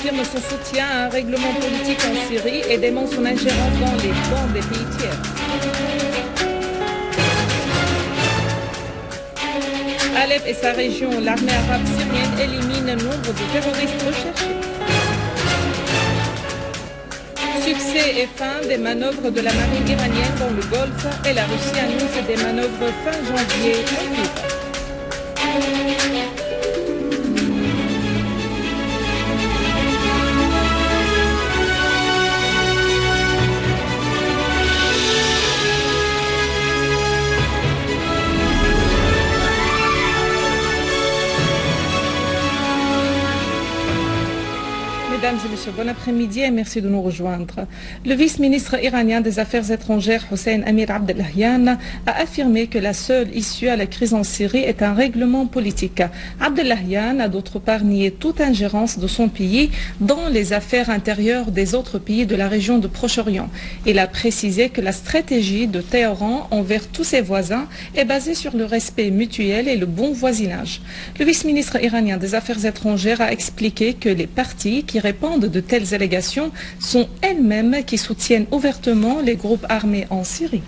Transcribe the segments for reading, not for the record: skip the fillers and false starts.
affirme son soutien à un règlement politique en Syrie et dément son ingérence dans les plans des pays tiers. Alep et sa région, l'armée arabe syrienne élimine un nombre de terroristes recherchés. Succès et fin des manœuvres de la marine iranienne dans le Golfe et la Russie annonce des manœuvres fin janvier en Cuba. Mesdames et messieurs, bon après-midi et merci de nous rejoindre. Le vice-ministre iranien des Affaires étrangères, Hossein Amir Abdullahian, a affirmé que la seule issue à la crise en Syrie est un règlement politique. Abdullahian a d'autre part nié toute ingérence de son pays dans les affaires intérieures des autres pays de la région de Proche-Orient. Il a précisé que la stratégie de Téhéran envers tous ses voisins est basée sur le respect mutuel et le bon voisinage. Le vice-ministre iranien des Affaires étrangères a expliqué que les partis qui répondent de telles allégations sont elles-mêmes qui soutiennent ouvertement les groupes armés en Syrie.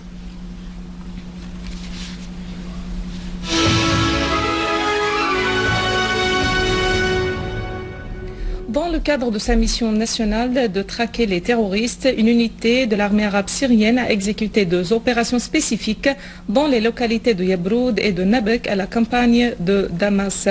Dans le cadre de sa mission nationale de traquer les terroristes, une unité de l'armée arabe syrienne a exécuté 2 opérations spécifiques dans les localités de Yabroud et de Nabek à la campagne de Damas.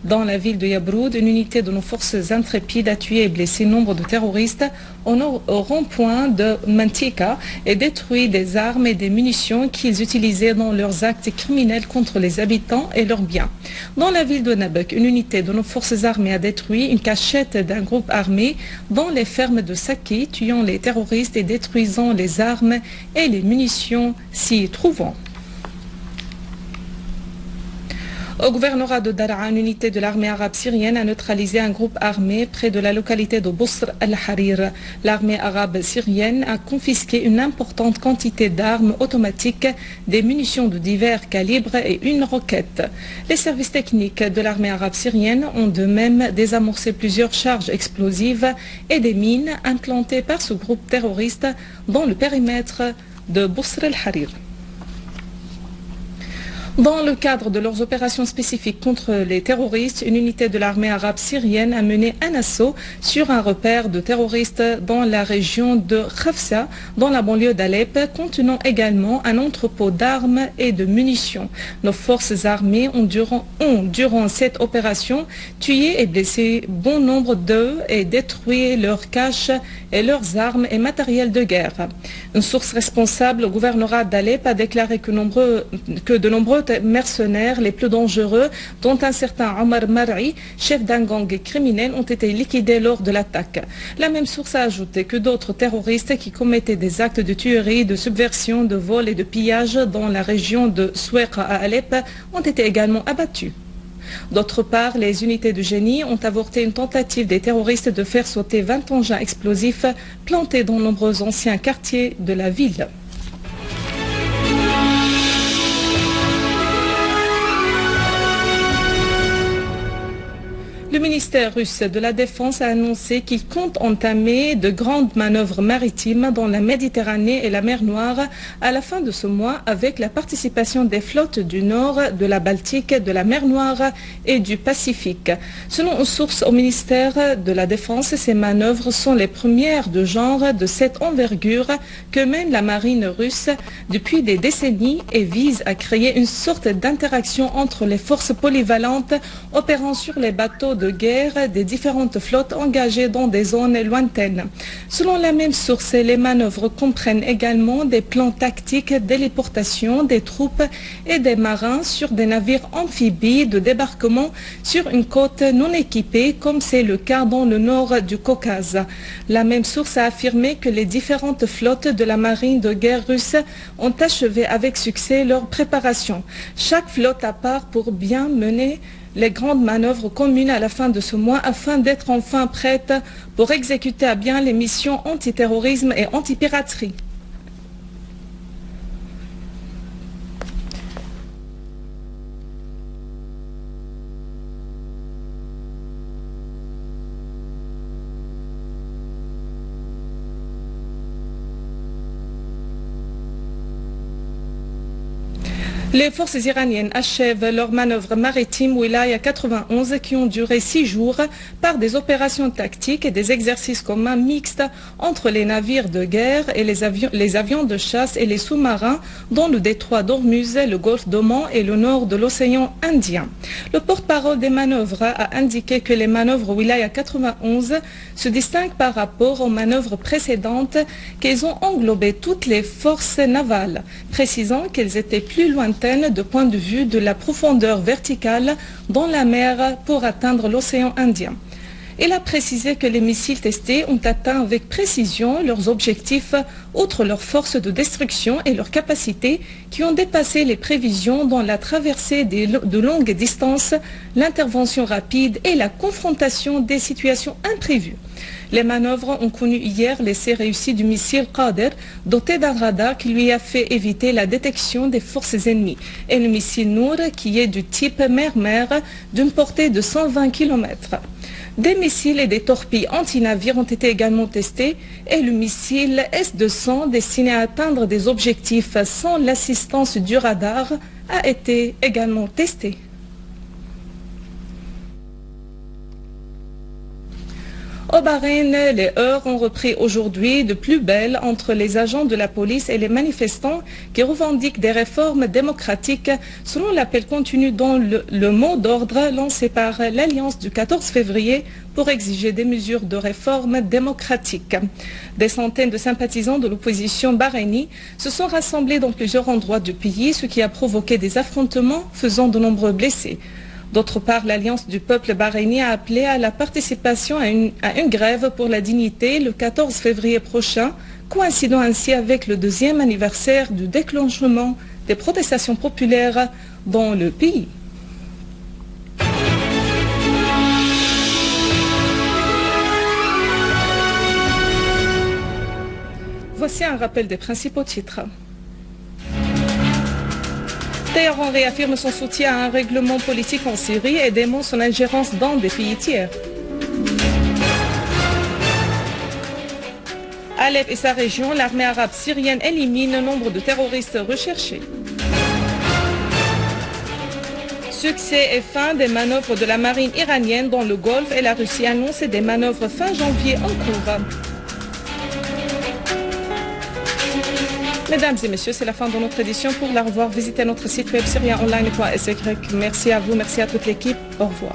Dans la ville de Yabroud, une unité de nos forces intrépides a tué et blessé nombre de terroristes au rond-point de Mantika et détruit des armes et des munitions qu'ils utilisaient dans leurs actes criminels contre les habitants et leurs biens. Dans la ville de Nabek, une unité de nos forces armées a détruit une cachette d'un groupe armé dans les fermes de Saki, tuant les terroristes et détruisant les armes et les munitions s'y trouvant. Au gouvernorat de Daraa, une unité de l'armée arabe syrienne a neutralisé un groupe armé près de la localité de Bosr al-Harir. L'armée arabe syrienne a confisqué une importante quantité d'armes automatiques, des munitions de divers calibres et une roquette. Les services techniques de l'armée arabe syrienne ont de même désamorcé plusieurs charges explosives et des mines implantées par ce groupe terroriste dans le périmètre de Bosr al-Harir. Dans le cadre de leurs opérations spécifiques contre les terroristes, une unité de l'armée arabe syrienne a mené un assaut sur un repère de terroristes dans la région de Khafsa, dans la banlieue d'Alep, contenant également un entrepôt d'armes et de munitions. Nos forces armées ont, durant cette opération, tué et blessé bon nombre d'eux et détruit leurs caches et leurs armes et matériel de guerre. Une source responsable au gouvernorat d'Alep a déclaré que de nombreux mercenaires les plus dangereux, dont un certain Omar Mar'i, chef d'un gang criminel, ont été liquidés lors de l'attaque. La même source a ajouté que d'autres terroristes qui commettaient des actes de tuerie, de subversion, de vol et de pillage dans la région de Soueqa à Alep ont été également abattus. D'autre part, les unités de génie ont avorté une tentative des terroristes de faire sauter 20 engins explosifs plantés dans de nombreux anciens quartiers de la ville. Le ministère russe de la Défense a annoncé qu'il compte entamer de grandes manœuvres maritimes dans la Méditerranée et la mer Noire à la fin de ce mois avec la participation des flottes du Nord, de la Baltique, de la mer Noire et du Pacifique. Selon une source au ministère de la Défense, ces manœuvres sont les premières de genre de cette envergure que mène la marine russe depuis des décennies et visent à créer une sorte d'interaction entre les forces polyvalentes opérant sur les bateaux de guerre des différentes flottes engagées dans des zones lointaines. Selon la même source, les manœuvres comprennent également des plans tactiques d'héliportation des troupes et des marins sur des navires amphibies de débarquement sur une côte non équipée, comme c'est le cas dans le nord du Caucase. La même source a affirmé que les différentes flottes de la marine de guerre russe ont achevé avec succès leur préparation. Chaque flotte a part pour bien mener les grandes manœuvres communes à la fin de ce mois afin d'être enfin prêtes pour exécuter à bien les missions antiterrorisme et antipiraterie. Les forces iraniennes achèvent leurs manœuvres maritimes Wilaya 91 qui ont duré 6 jours par des opérations tactiques et des exercices communs mixtes entre les navires de guerre et les avions de chasse et les sous-marins dans le détroit d'Ormuz, le golfe d'Oman et le nord de l'océan Indien. Le porte-parole des manœuvres a indiqué que les manœuvres Wilaya 91 se distinguent par rapport aux manœuvres précédentes qu'elles ont englobé toutes les forces navales, précisant qu'elles étaient plus lointaines de point de vue de la profondeur verticale dans la mer pour atteindre l'océan Indien. Il a précisé que les missiles testés ont atteint avec précision leurs objectifs, outre leur force de destruction et leurs capacités qui ont dépassé les prévisions dans la traversée de longues distances, l'intervention rapide et la confrontation des situations imprévues. Les manœuvres ont connu hier l'essai réussi du missile Qader, doté d'un radar qui lui a fait éviter la détection des forces ennemies, et le missile Nour qui est du type mer-mer d'une portée de 120 km. Des missiles et des torpilles anti-navires ont été également testés et le missile S-200 destiné à atteindre des objectifs sans l'assistance du radar a été également testé. Au Bahreïn, les heurts ont repris aujourd'hui de plus belle entre les agents de la police et les manifestants qui revendiquent des réformes démocratiques selon l'appel contenu dans le mot d'ordre lancé par l'Alliance du 14 février pour exiger des mesures de réforme démocratique. Des centaines de sympathisants de l'opposition bahreïnie se sont rassemblés dans plusieurs endroits du pays, ce qui a provoqué des affrontements faisant de nombreux blessés. D'autre part, l'Alliance du peuple bahreïnien a appelé à la participation à une grève pour la dignité le 14 février prochain, coïncidant ainsi avec le 2e anniversaire du déclenchement des protestations populaires dans le pays. Voici un rappel des principaux titres. Téhéran réaffirme son soutien à un règlement politique en Syrie et dément son ingérence dans des pays tiers. Alep et sa région, l'armée arabe syrienne élimine un nombre de terroristes recherchés. Succès et fin des manœuvres de la marine iranienne dans le Golfe et la Russie annonce des manœuvres fin janvier en cours. Mesdames et messieurs, c'est la fin de notre édition. Pour la revoir, visitez notre site web syriaonline.sy. Merci à vous, merci à toute l'équipe. Au revoir.